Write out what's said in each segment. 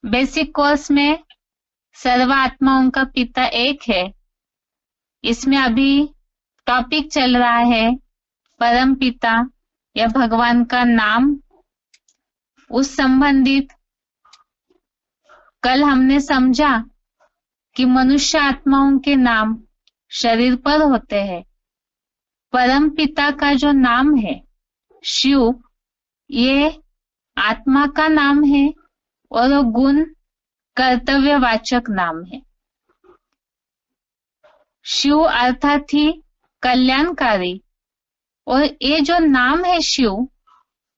Basic course में सर्व आत्माओं का पिता एक है। इसमें अभी टॉपिक चल रहा है परम पिता या भगवान का नाम। उस संबंधित कल हमने समझा कि मनुष्य आत्माओं के नाम शरीर पर होते हैं। परम पिता का जो नाम है शिव, ये आत्मा का नाम है और वो गुण कर्तव्यवाचक नाम है। शिव अर्थात ही कल्याणकारी। और ये जो नाम है शिव,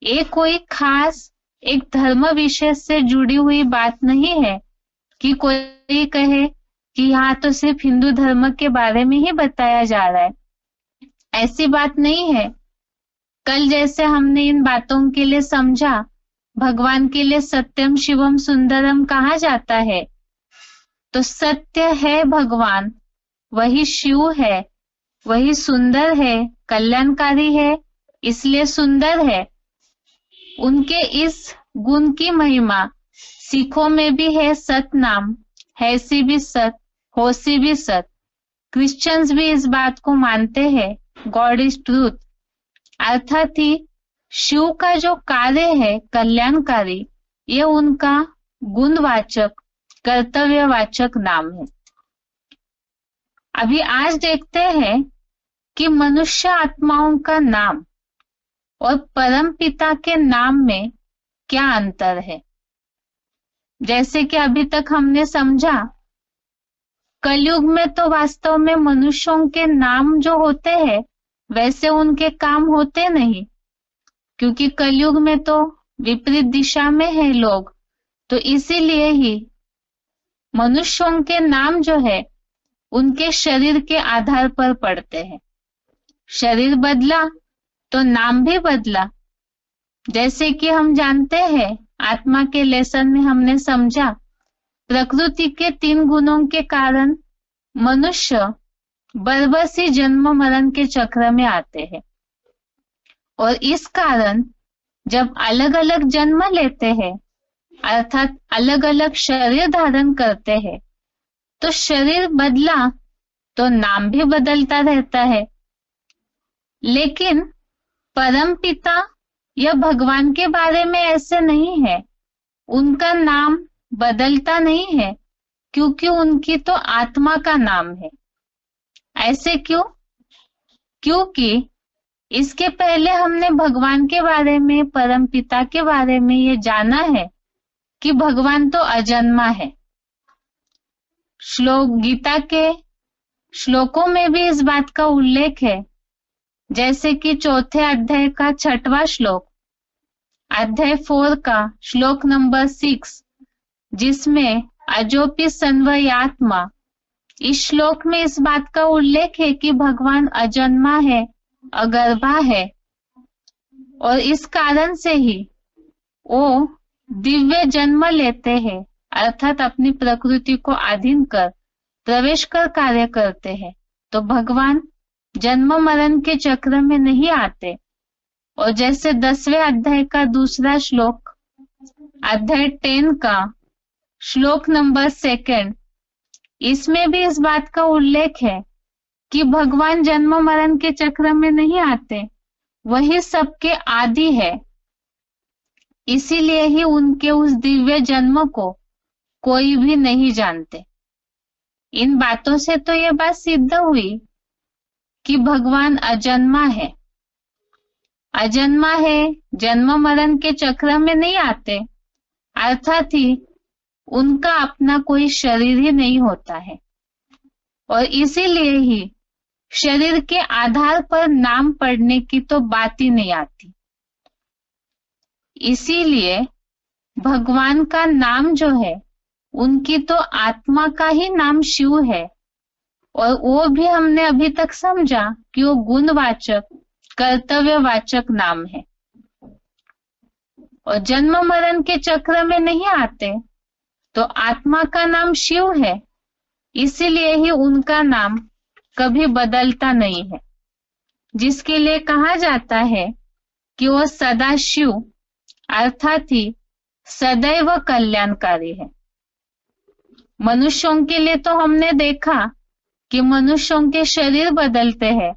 ये कोई खास एक धर्म विशेष से जुड़ी हुई बात नहीं है कि कोई कहे कि यहाँ तो सिर्फ हिंदू धर्म के बारे में ही बताया जा रहा है। ऐसी बात नहीं है। कल जैसे हमने इन बातों के लिए समझा, भगवान के लिए सत्यम शिवम सुंदरम कहा जाता है, तो सत्य है भगवान, वही शिव है, वही सुंदर है, कल्याणकारी है, इसलिए सुंदर है। उनके इस गुण की महिमा सिखों में भी है। सत नाम है सी भी सत, हो सी भी सत। क्रिश्चियंस भी इस बात को मानते हैं, गॉड इज ट्रूथ। अर्थात ही शिव का जो कार्य है कल्याणकारी, ये उनका गुणवाचक कर्तव्यवाचक नाम है। अभी आज देखते हैं कि मनुष्य आत्माओं का नाम और परम पिता के नाम में क्या अंतर है। जैसे कि अभी तक हमने समझा, कलयुग में तो वास्तव में मनुष्यों के नाम जो होते हैं वैसे उनके काम होते नहीं, क्योंकि कलयुग में तो विपरीत दिशा में है लोग। तो इसीलिए ही मनुष्यों के नाम जो है उनके शरीर के आधार पर पड़ते हैं। शरीर बदला तो नाम भी बदला। जैसे कि हम जानते हैं, आत्मा के लेसन में हमने समझा, प्रकृति के 3 गुणों के कारण मनुष्य बरबसी जन्म मरण के चक्र में आते हैं। और इस कारण जब अलग अलग जन्म लेते हैं, अर्थात अलग अलग शरीर धारण करते हैं, तो शरीर बदला तो नाम भी बदलता रहता है। लेकिन परम पिता या भगवान के बारे में ऐसे नहीं है। उनका नाम बदलता नहीं है, क्योंकि उनकी तो आत्मा का नाम है। ऐसे क्यों? क्योंकि इसके पहले हमने भगवान के बारे में, परम पिता के बारे में ये जाना है कि भगवान तो अजन्मा है। गीता के श्लोकों में भी इस बात का उल्लेख है। जैसे कि 4 अध्याय का 6वां श्लोक, अध्याय 4 का श्लोक नंबर 6, जिसमें अजोपि सन्वयात्मा, इस श्लोक में इस बात का उल्लेख है कि भगवान अजन्मा है, अगर्भा है। और इस कारण से ही वो दिव्य जन्म लेते हैं, अर्थात अपनी प्रकृति को अधीन कर प्रवेश कर कार्य करते हैं। तो भगवान जन्म मरण के चक्र में नहीं आते। और जैसे 10वें अध्याय का 2 श्लोक, अध्याय 10 का श्लोक नंबर 2, इसमें भी इस बात का उल्लेख है कि भगवान जन्म मरण के चक्र में नहीं आते, वही सबके आदि है। इसीलिए ही उनके उस दिव्य जन्म को कोई भी नहीं जानते। इन बातों से तो ये बात सिद्ध हुई कि भगवान अजन्मा है। अजन्मा है, जन्म मरण के चक्र में नहीं आते, अर्थात ही उनका अपना कोई शरीर ही नहीं होता है। और इसीलिए ही शरीर के आधार पर नाम पढ़ने की तो बात ही नहीं आती। इसीलिए भगवान का नाम जो है, उनकी तो आत्मा का ही नाम शिव है। और वो भी हमने अभी तक समझा कि वो गुणवाचक कर्तव्यवाचक नाम है। और जन्म मरण के चक्र में नहीं आते, तो आत्मा का नाम शिव है। इसीलिए ही उनका नाम कभी बदलता नहीं है, जिसके लिए कहा जाता है कि वो सदा शिव, अर्थात ही सदैव कल्याणकारी है। मनुष्यों के लिए तो हमने देखा कि मनुष्यों के शरीर बदलते हैं,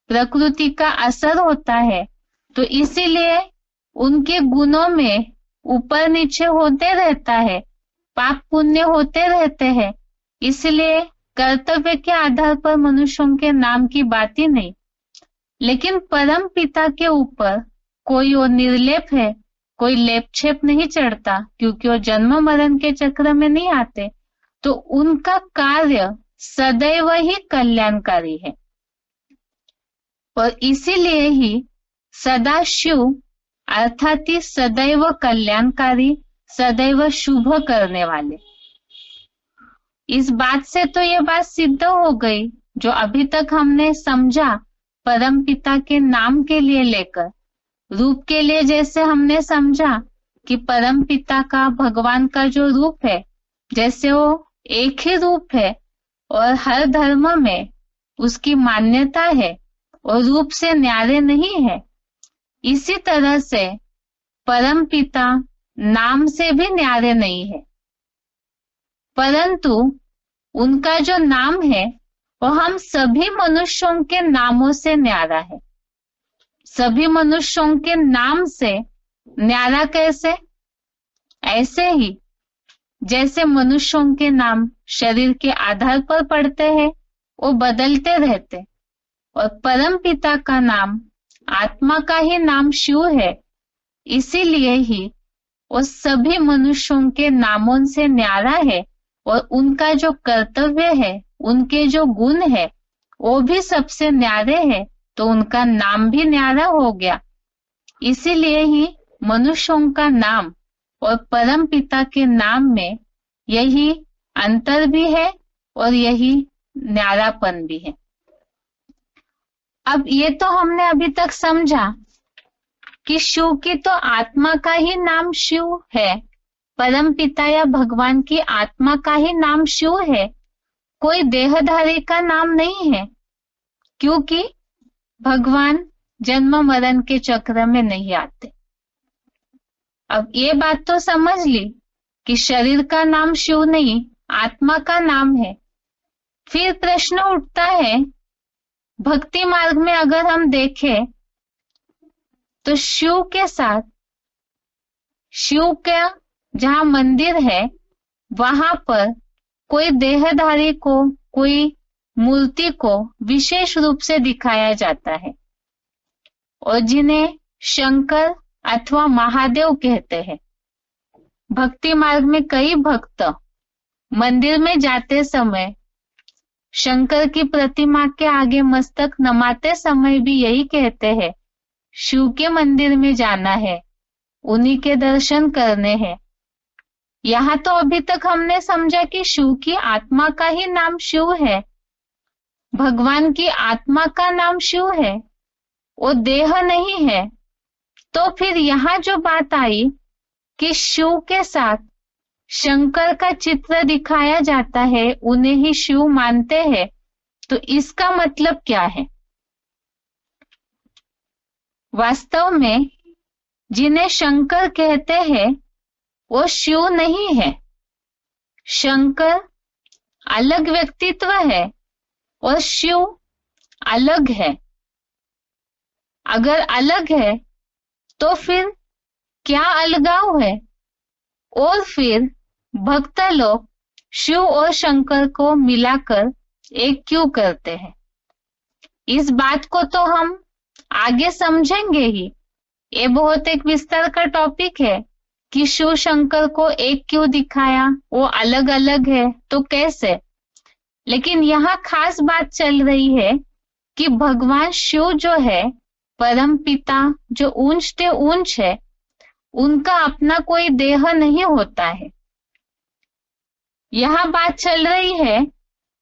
प्रकृति का असर होता है, तो इसीलिए उनके गुणों में ऊपर नीचे होते रहता है, पाप पुण्य होते रहते हैं। इसलिए कर्तव्य के आधार पर मनुष्यों के नाम की बात ही नहीं। लेकिन परम पिता के ऊपर कोई वो निर्लेप है, कोई लेप छेप नहीं चढ़ता, क्योंकि वो जन्म मरण के चक्र में नहीं आते, तो उनका कार्य सदैव ही कल्याणकारी है। और इसीलिए ही सदाशिव अर्थात ही सदैव कल्याणकारी, सदैव शुभ करने वाले। इस बात से तो ये बात सिद्ध हो गई जो अभी तक हमने समझा परम पिता के नाम के लिए लेकर, रूप के लिए जैसे हमने समझा कि परम पिता का, भगवान का जो रूप है, जैसे वो एक ही रूप है और हर धर्म में उसकी मान्यता है और रूप से न्यारे नहीं है, इसी तरह से परम पिता नाम से भी न्यारे नहीं है। परंतु उनका जो नाम है वो हम सभी मनुष्यों के नामों से न्यारा है। सभी मनुष्यों के नाम से न्यारा कैसे? ऐसे ही जैसे मनुष्यों के नाम शरीर के आधार पर पड़ते हैं, वो बदलते रहते, और परम पिता का नाम आत्मा का ही नाम शिव है, इसीलिए ही वो सभी मनुष्यों के नामों से न्यारा है, और उनका जो कर्तव्य है, उनके जो गुण है, वो भी सबसे न्यारे है, तो उनका नाम भी न्यारा हो गया। इसीलिए ही मनुष्यों का नाम और परम पिता के नाम में यही अंतर भी है और यही न्यारापन भी है। अब ये तो हमने अभी तक समझा कि शिव की तो आत्मा का ही नाम शिव है, परम पिता या भगवान की आत्मा का ही नाम शिव है, कोई देहधारी का नाम नहीं है, क्योंकि भगवान जन्म मरण के चक्र में नहीं आते। अब ये बात तो समझ ली कि शरीर का नाम शिव नहीं, आत्मा का नाम है। फिर प्रश्न उठता है, भक्ति मार्ग में अगर हम देखें तो शिव के साथ, शिव का जहां मंदिर है वहां पर कोई देहधारी को, कोई मूर्ति को विशेष रूप से दिखाया जाता है, और जिन्हें शंकर अथवा महादेव कहते हैं। भक्ति मार्ग में कई भक्त मंदिर में जाते समय शंकर की प्रतिमा के आगे मस्तक नमाते समय भी यही कहते हैं, शिव के मंदिर में जाना है, उन्हीं के दर्शन करने हैं। यहाँ तो अभी तक हमने समझा कि शिव की आत्मा का ही नाम शिव है, भगवान की आत्मा का नाम शिव है, वो देह नहीं है। तो फिर यहाँ जो बात आई कि शिव के साथ शंकर का चित्र दिखाया जाता है, उन्हें ही शिव मानते हैं, तो इसका मतलब क्या है? वास्तव में जिन्हें शंकर कहते हैं वो शिव नहीं है। शंकर अलग व्यक्तित्व है और शिव अलग है। अगर अलग है तो फिर क्या अलगाव है? और फिर भक्त लोग शिव और शंकर को मिलाकर एक क्यों करते हैं? इस बात को तो हम आगे समझेंगे ही। ये बहुत एक विस्तार का टॉपिक है कि शिव शंकर को एक क्यों दिखाया, वो अलग अलग है तो कैसे। लेकिन यहाँ खास बात चल रही है कि भगवान शिव जो है, परम पिता जो ऊंच ते ऊंच है, उनका अपना कोई देह नहीं होता है। यहाँ बात चल रही है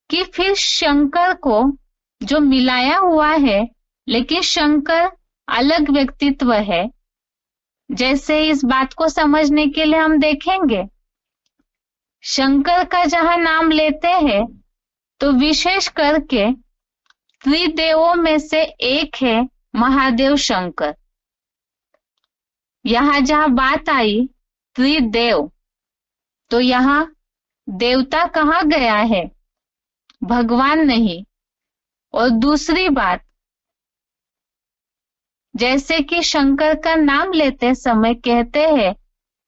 कि फिर शंकर को जो मिलाया हुआ है, लेकिन शंकर अलग व्यक्तित्व है। जैसे इस बात को समझने के लिए हम देखेंगे, शंकर का जहां नाम लेते हैं तो विशेष करके त्रिदेवों में से एक है महादेव शंकर। यहाँ जहां बात आई त्रिदेव, तो यहाँ देवता कहाँ गया है? भगवान नहीं। और दूसरी बात, जैसे कि शंकर का नाम लेते समय कहते हैं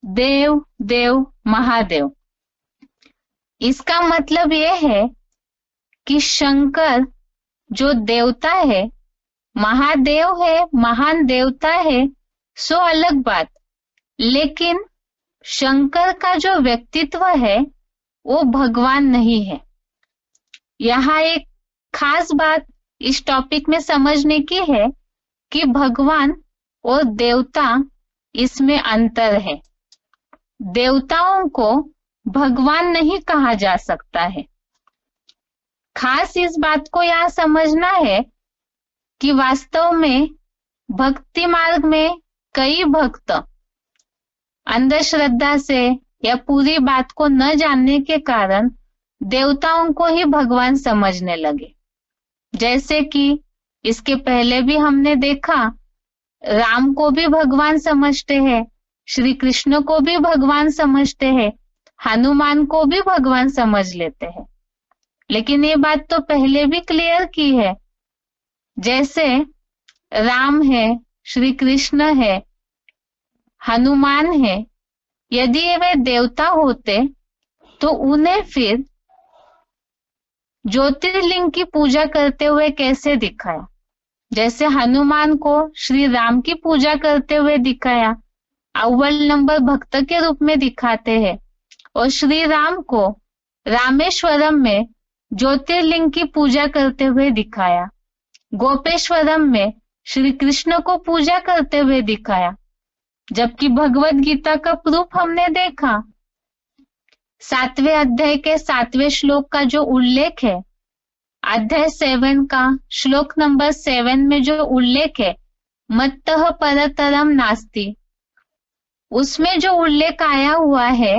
देव देव महादेव, इसका मतलब यह है कि शंकर जो देवता है, महादेव है, महान देवता है, सो अलग बात, लेकिन शंकर का जो व्यक्तित्व है वो भगवान नहीं है। यहाँ एक खास बात इस टॉपिक में समझने की है कि भगवान और देवता, इसमें अंतर है। देवताओं को भगवान नहीं कहा जा सकता है। खास इस बात को यहाँ समझना है कि वास्तव में भक्ति मार्ग में कई भक्त अंधश्रद्धा से या पूरी बात को न जानने के कारण देवताओं को ही भगवान समझने लगे। जैसे कि इसके पहले भी हमने देखा, राम को भी भगवान समझते हैं, श्री कृष्ण को भी भगवान समझते हैं, हनुमान को भी भगवान समझ लेते हैं। लेकिन ये बात तो पहले भी क्लियर की है, जैसे राम है, श्री कृष्ण है, हनुमान है, यदि वे देवता होते तो उन्हें फिर ज्योतिर्लिंग की पूजा करते हुए कैसे दिखाया? जैसे हनुमान को श्री राम की पूजा करते हुए दिखाया, अव्वल नंबर भक्त के रूप में दिखाते हैं, और श्री राम को रामेश्वरम में ज्योतिर्लिंग की पूजा करते हुए दिखाया, गोपेश्वरम में श्री कृष्ण को पूजा करते हुए दिखाया। जबकि भगवत गीता का प्रूफ हमने देखा, 7वें अध्याय के 7वें श्लोक का जो उल्लेख है, अध्याय 7 का श्लोक नंबर 7 में जो उल्लेख है, मत्तः परतरम नास्ति, उसमें जो उल्लेख आया हुआ है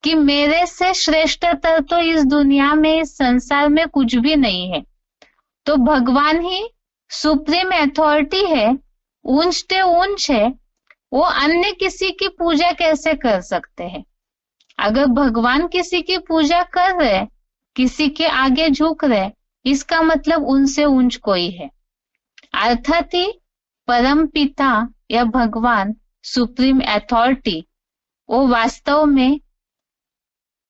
कि मेरे से श्रेष्ठतर तो इस दुनिया में, इस संसार में कुछ भी नहीं है। तो भगवान ही सुप्रीम अथॉरिटी है, ऊंच ते ऊंच है, वो अन्य किसी की पूजा कैसे कर सकते हैं? अगर भगवान किसी की पूजा कर रहे, किसी के आगे झुक रहे, इसका मतलब उनसे ऊंच कोई है। अर्थात ही परम पिता या भगवान सुप्रीम अथॉरिटी वो वास्तव में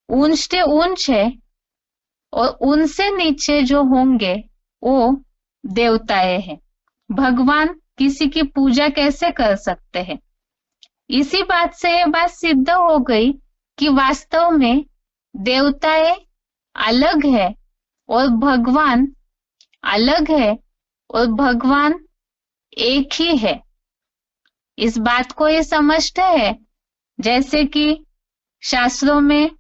ऊंच से ऊंच है, और उनसे नीचे जो होंगे वो देवताएं हैं। भगवान किसी की पूजा कैसे कर सकते हैं? इसी बात से ये बात सिद्ध हो गई कि वास्तव में देवताएं अलग है और भगवान अलग है, और भगवान एक ही है। इस बात को ये समझते हैं, जैसे कि शास्त्रों में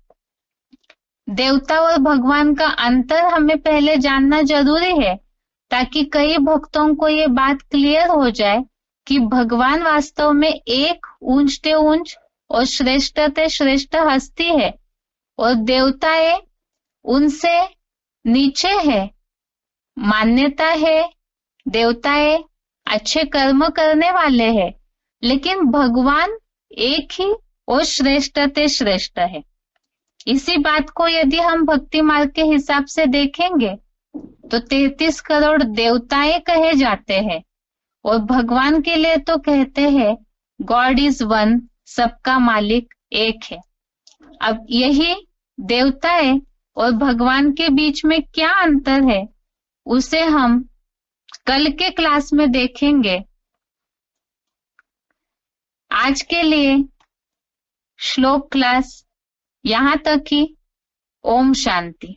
देवता और भगवान का अंतर हमें पहले जानना जरूरी है, ताकि कई भक्तों को ये बात क्लियर हो जाए कि भगवान वास्तव में एक ऊंच ते ऊंच और श्रेष्ठ ते श्रेष्ठ हस्ती है, और देवताएं उनसे नीचे है। मान्यता है देवताएं अच्छे कर्म करने वाले हैं, लेकिन भगवान एक ही और श्रेष्ठ ते श्रेष्ठ है। इसी बात को यदि हम भक्ति मार्ग के हिसाब से देखेंगे तो 33 करोड़ देवताएं कहे जाते हैं, और भगवान के लिए तो कहते हैं गॉड इज वन, सबका मालिक एक है। अब यही देवताएं और भगवान के बीच में क्या अंतर है, उसे हम कल के क्लास में देखेंगे। आज के लिए श्लोक क्लास यहाँ तक ही। ओम शांति।